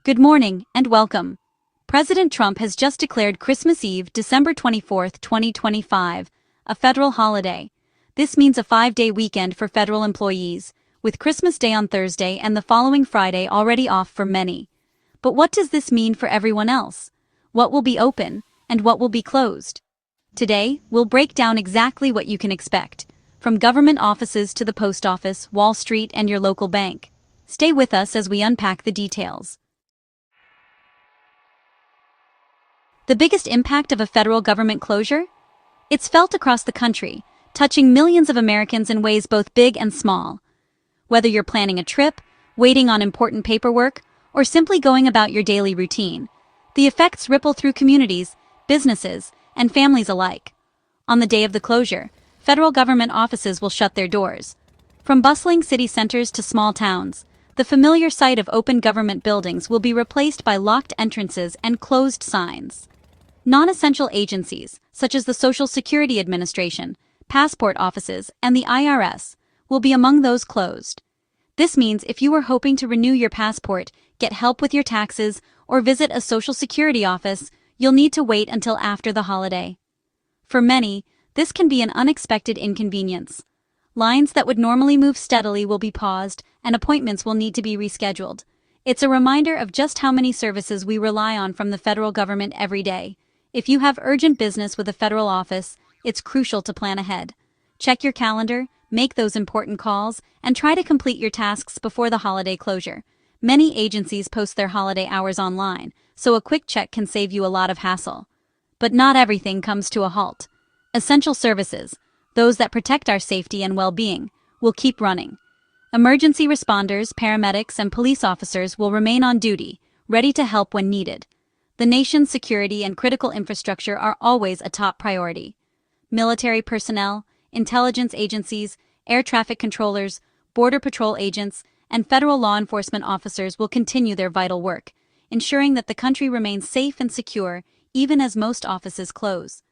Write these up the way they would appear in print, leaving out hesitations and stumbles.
Good morning and welcome. President Trump has just declared Christmas Eve, December 24, 2025, a federal holiday. This means a 5-day weekend for federal employees, with Christmas Day on Thursday and the following Friday already off for many. But what does this mean for everyone else? What will be open, and what will be closed? Today, we'll break down exactly what you can expect, from government offices to the post office, Wall Street, and your local bank. Stay with us as we unpack the details. The biggest impact of a federal government closure? It's felt across the country, touching millions of Americans in ways both big and small. Whether you're planning a trip, waiting on important paperwork, or simply going about your daily routine, the effects ripple through communities, businesses, and families alike. On the day of the closure, federal government offices will shut their doors. From bustling city centers to small towns, the familiar sight of open government buildings will be replaced by locked entrances and closed signs. Non-essential agencies, such as the Social Security Administration, passport offices, and the IRS, will be among those closed. This means if you were hoping to renew your passport, get help with your taxes, or visit a Social Security office, you'll need to wait until after the holiday. For many, this can be an unexpected inconvenience. Lines that would normally move steadily will be paused, and appointments will need to be rescheduled. It's a reminder of just how many services we rely on from the federal government every day. If you have urgent business with a federal office, it's crucial to plan ahead. Check your calendar, make those important calls, and try to complete your tasks before the holiday closure. Many agencies post their holiday hours online, so a quick check can save you a lot of hassle. But not everything comes to a halt. Essential services, those that protect our safety and well-being, will keep running. Emergency responders, paramedics, and police officers will remain on duty, ready to help when needed. The nation's security and critical infrastructure are always a top priority. Military personnel, intelligence agencies, air traffic controllers, border patrol agents, and federal law enforcement officers will continue their vital work, ensuring that the country remains safe and secure even as most offices close.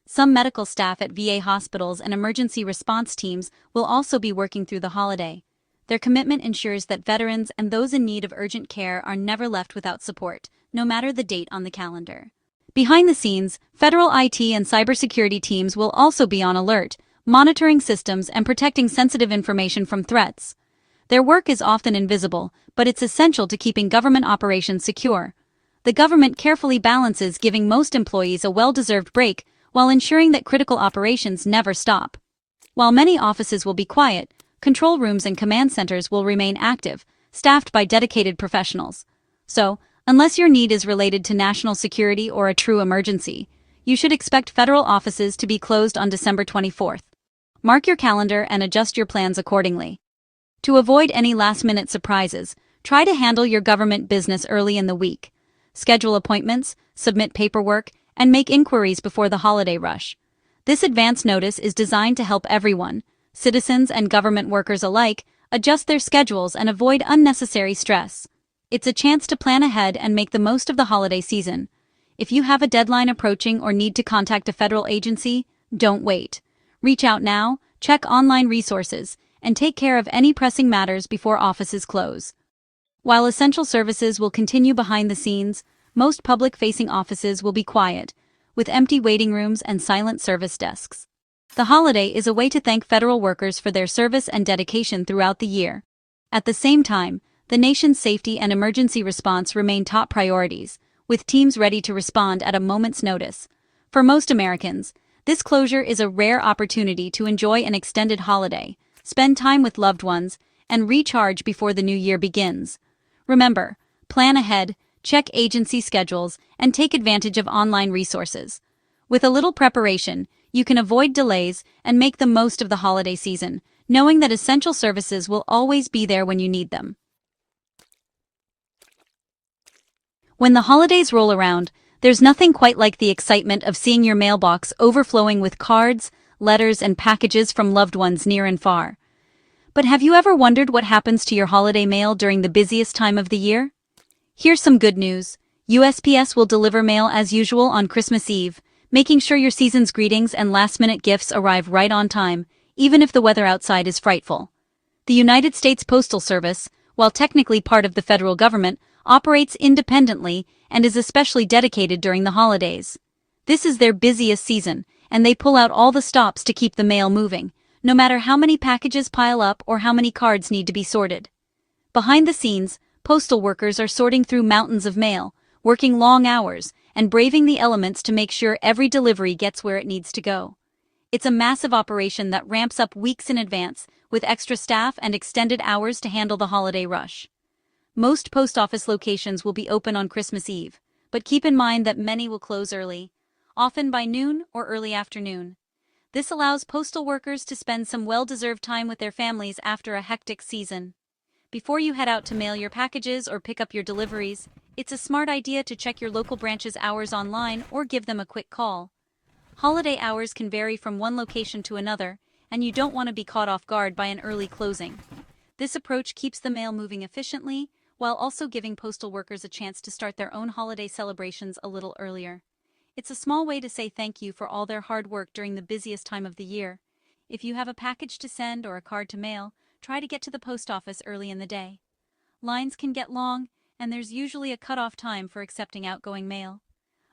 Some medical staff at VA hospitals and emergency response teams will also be working through the holiday. Their commitment ensures that veterans and those in need of urgent care are never left without support, no matter the date on the calendar. Behind the scenes, federal IT and cybersecurity teams will also be on alert, monitoring systems and protecting sensitive information from threats. Their work is often invisible, but it's essential to keeping government operations secure. The government carefully balances giving most employees a well-deserved break while ensuring that critical operations never stop. While many offices will be quiet, control rooms and command centers will remain active, staffed by dedicated professionals. So, unless your need is related to national security or a true emergency, you should expect federal offices to be closed on December 24th. Mark your calendar and adjust your plans accordingly. To avoid any last-minute surprises, try to handle your government business early in the week. Schedule appointments, submit paperwork, and make inquiries before the holiday rush. This advance notice is designed to help everyone, citizens and government workers alike, adjust their schedules and avoid unnecessary stress. It's a chance to plan ahead and make the most of the holiday season. If you have a deadline approaching or need to contact a federal agency, don't wait. Reach out now, check online resources, and take care of any pressing matters before offices close. While essential services will continue behind the scenes, most public-facing offices will be quiet, with empty waiting rooms and silent service desks. The holiday is a way to thank federal workers for their service and dedication throughout the year. At the same time, the nation's safety and emergency response remain top priorities, with teams ready to respond at a moment's notice. For most Americans, this closure is a rare opportunity to enjoy an extended holiday, spend time with loved ones, and recharge before the new year begins. Remember, plan ahead, check agency schedules, and take advantage of online resources. With a little preparation, you can avoid delays and make the most of the holiday season, knowing that essential services will always be there when you need them. When the holidays roll around, there's nothing quite like the excitement of seeing your mailbox overflowing with cards, letters, and packages from loved ones near and far. But have you ever wondered what happens to your holiday mail during the busiest time of the year? Here's some good news. USPS will deliver mail as usual on Christmas Eve, making sure your season's greetings and last-minute gifts arrive right on time, even if the weather outside is frightful. The United States Postal Service, while technically part of the federal government, operates independently and is especially dedicated during the holidays. This is their busiest season, and they pull out all the stops to keep the mail moving, no matter how many packages pile up or how many cards need to be sorted. Behind the scenes, postal workers are sorting through mountains of mail, working long hours, and braving the elements to make sure every delivery gets where it needs to go. It's a massive operation that ramps up weeks in advance, with extra staff and extended hours to handle the holiday rush. Most post office locations will be open on Christmas Eve, but keep in mind that many will close early, often by noon or early afternoon. This allows postal workers to spend some well-deserved time with their families after a hectic season. Before you head out to mail your packages or pick up your deliveries, it's a smart idea to check your local branch's hours online or give them a quick call. Holiday hours can vary from one location to another, and you don't want to be caught off guard by an early closing. This approach keeps the mail moving efficiently, while also giving postal workers a chance to start their own holiday celebrations a little earlier. It's a small way to say thank you for all their hard work during the busiest time of the year. If you have a package to send or a card to mail, try to get to the post office early in the day. Lines can get long, and there's usually a cutoff time for accepting outgoing mail.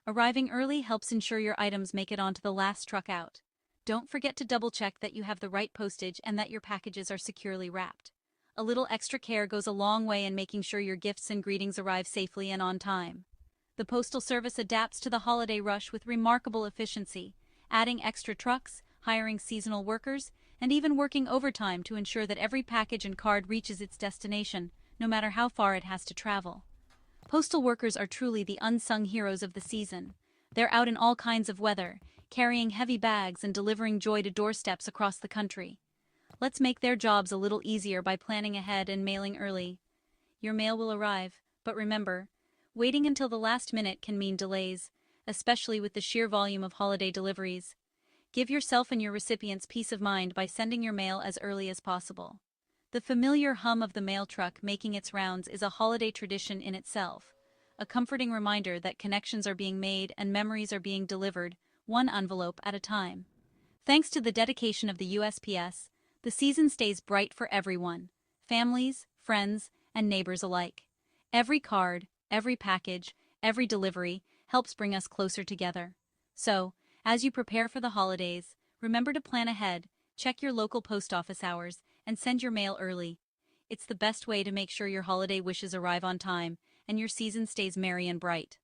Arriving early helps ensure your items make it onto the last truck out. Don't forget to double-check that you have the right postage and that your packages are securely wrapped. A little extra care goes a long way in making sure your gifts and greetings arrive safely and on time. The Postal Service adapts to the holiday rush with remarkable efficiency, adding extra trucks, hiring seasonal workers, and even working overtime to ensure that every package and card reaches its destination, no matter how far it has to travel. Postal workers are truly the unsung heroes of the season. They're out in all kinds of weather, carrying heavy bags and delivering joy to doorsteps across the country. Let's make their jobs a little easier by planning ahead and mailing early. Your mail will arrive, but remember, waiting until the last minute can mean delays, especially with the sheer volume of holiday deliveries. Give yourself and your recipients peace of mind by sending your mail as early as possible. The familiar hum of the mail truck making its rounds is a holiday tradition in itself, a comforting reminder that connections are being made and memories are being delivered, one envelope at a time. Thanks to the dedication of the USPS, the season stays bright for everyone, families, friends, and neighbors alike. Every card, every package, every delivery helps bring us closer together. So, as you prepare for the holidays, remember to plan ahead, check your local post office hours, and send your mail early. It's the best way to make sure your holiday wishes arrive on time and your season stays merry and bright.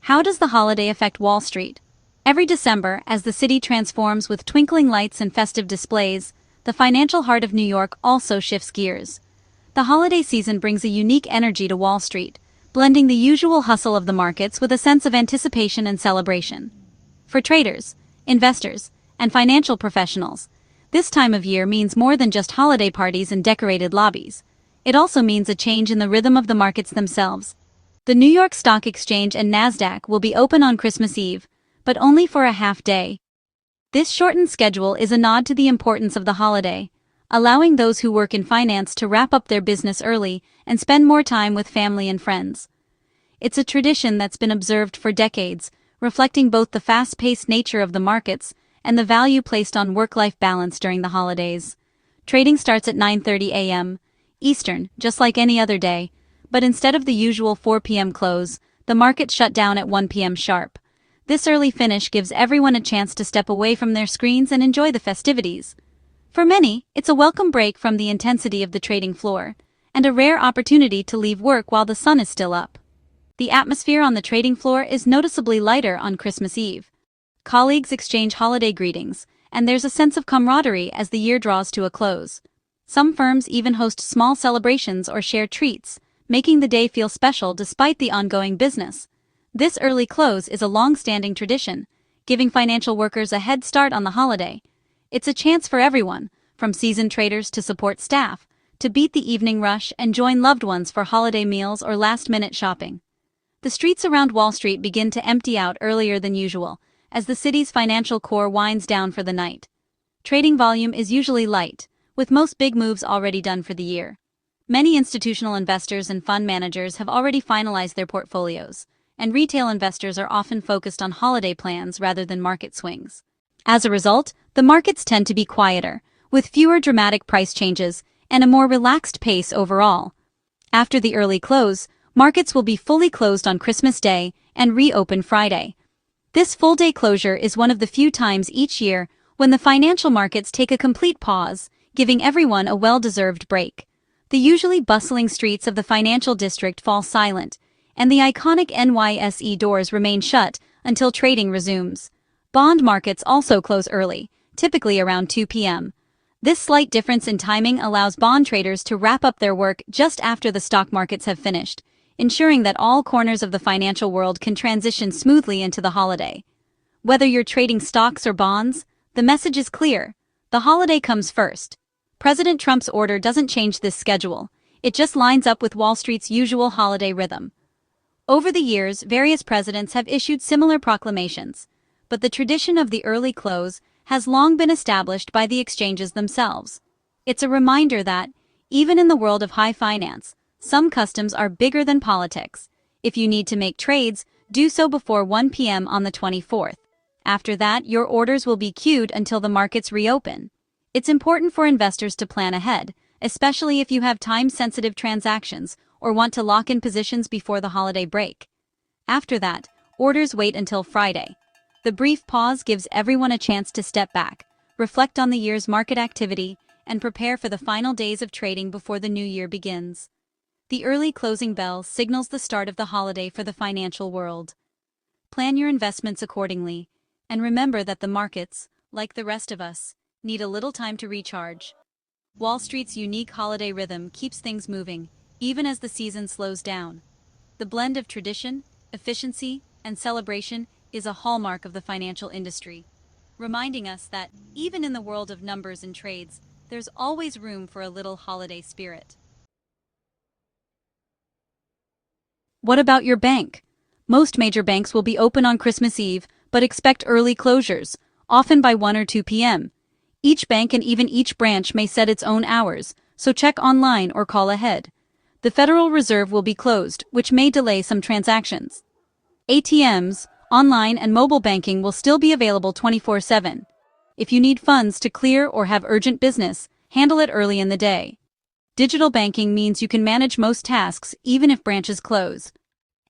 How does the holiday affect Wall Street? Every December, as the city transforms with twinkling lights and festive displays, the financial heart of New York also shifts gears. The holiday season brings a unique energy to Wall Street, blending the usual hustle of the markets with a sense of anticipation and celebration. For traders, investors, and financial professionals, this time of year means more than just holiday parties and decorated lobbies. It also means a change in the rhythm of the markets themselves. The New York Stock Exchange and NASDAQ will be open on Christmas Eve, but only for a half day. This shortened schedule is a nod to the importance of the holiday, allowing those who work in finance to wrap up their business early and spend more time with family and friends. It's a tradition that's been observed for decades, reflecting both the fast-paced nature of the markets and the value placed on work-life balance during the holidays. Trading starts at 9:30 a.m. Eastern, just like any other day, but instead of the usual 4 p.m. close, the market shut down at 1 p.m. sharp. This early finish gives everyone a chance to step away from their screens and enjoy the festivities. For many, it's a welcome break from the intensity of the trading floor, and a rare opportunity to leave work while the sun is still up. The atmosphere on the trading floor is noticeably lighter on Christmas Eve. Colleagues exchange holiday greetings, and there's a sense of camaraderie as the year draws to a close. Some firms even host small celebrations or share treats, making the day feel special despite the ongoing business. This early close is a long-standing tradition, giving financial workers a head start on the holiday. It's a chance for everyone, from seasoned traders to support staff, to beat the evening rush and join loved ones for holiday meals or last-minute shopping. The streets around Wall Street begin to empty out earlier than usual, as the city's financial core winds down for the night. Trading volume is usually light, with most big moves already done for the year. Many institutional investors and fund managers have already finalized their portfolios, and retail investors are often focused on holiday plans rather than market swings. As a result, the markets tend to be quieter, with fewer dramatic price changes, and a more relaxed pace overall. After the early close, markets will be fully closed on Christmas Day and reopen Friday. This full-day closure is one of the few times each year when the financial markets take a complete pause, giving everyone a well-deserved break. The usually bustling streets of the financial district fall silent, and the iconic NYSE doors remain shut until trading resumes. Bond markets also close early, typically around 2 p.m. This slight difference in timing allows bond traders to wrap up their work just after the stock markets have finished, ensuring that all corners of the financial world can transition smoothly into the holiday. Whether you're trading stocks or bonds, the message is clear. The holiday comes first. President Trump's order doesn't change this schedule. It just lines up with Wall Street's usual holiday rhythm. Over the years, various presidents have issued similar proclamations, but the tradition of the early close has long been established by the exchanges themselves. It's a reminder that, even in the world of high finance, some customs are bigger than politics. If you need to make trades, do so before 1 p.m. on the 24th. After that, your orders will be queued until the markets reopen. It's important for investors to plan ahead, especially if you have time-sensitive transactions or want to lock in positions before the holiday break. After that, orders wait until Friday. The brief pause gives everyone a chance to step back, reflect on the year's market activity, and prepare for the final days of trading before the new year begins. The early closing bell signals the start of the holiday for the financial world. Plan your investments accordingly, and remember that the markets, like the rest of us, need a little time to recharge. Wall Street's unique holiday rhythm keeps things moving, even as the season slows down. The blend of tradition, efficiency, and celebration is a hallmark of the financial industry, reminding us that, even in the world of numbers and trades, there's always room for a little holiday spirit. What about your bank? Most major banks will be open on Christmas Eve, but expect early closures, often by 1 or 2 p.m. Each bank and even each branch may set its own hours, so check online or call ahead. The Federal Reserve will be closed, which may delay some transactions. ATMs, online and mobile banking will still be available 24/7. If you need funds to clear or have urgent business, handle it early in the day. Digital banking means you can manage most tasks even if branches close.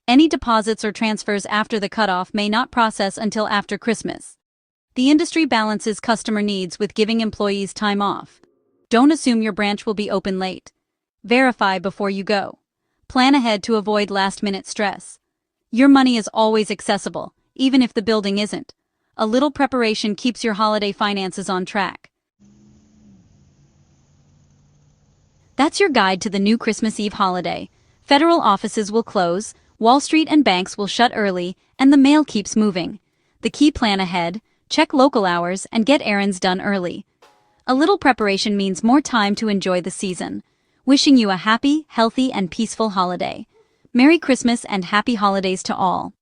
Any deposits or transfers after the cutoff may not process until after Christmas. The industry balances customer needs with giving employees time off. Don't assume your branch will be open late. Verify before you go. Plan ahead to avoid last-minute stress. Your money is always accessible, even if the building isn't. A little preparation keeps your holiday finances on track. That's your guide to the new Christmas Eve holiday. Federal offices will close, Wall Street and banks will shut early, and the mail keeps moving. The key: plan ahead, check local hours, and get errands done early. A little preparation means more time to enjoy the season. Wishing you a happy, healthy, and peaceful holiday. Merry Christmas and happy holidays to all.